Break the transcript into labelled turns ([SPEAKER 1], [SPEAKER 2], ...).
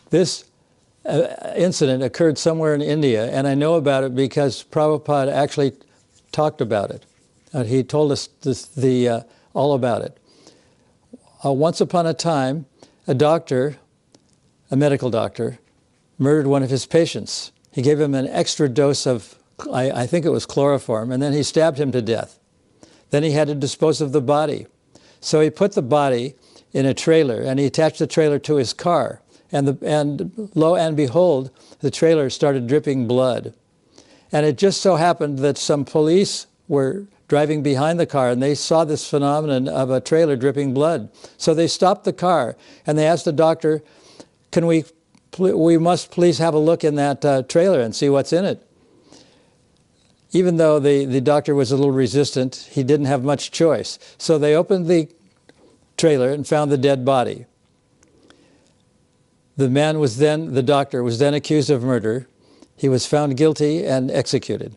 [SPEAKER 1] This incident occurred somewhere in India, and I know about it because Prabhupada actually talked about it. He told us all about it. Once upon a time, a medical doctor, murdered one of his patients. He gave him an extra dose of, I think it was chloroform, and then he stabbed him to death. Then he had to dispose of the body. So he put the body in a trailer, and he attached the trailer to his car. And lo and behold, the trailer started dripping blood. And it just so happened that some police were driving behind the car, and they saw this phenomenon of a trailer dripping blood. So they stopped the car, and they asked the doctor, we must please have a look in that trailer and see what's in it. Even though the doctor was a little resistant, he didn't have much choice. So they opened the trailer and found the dead body. The doctor was then accused of murder. He was found guilty and executed.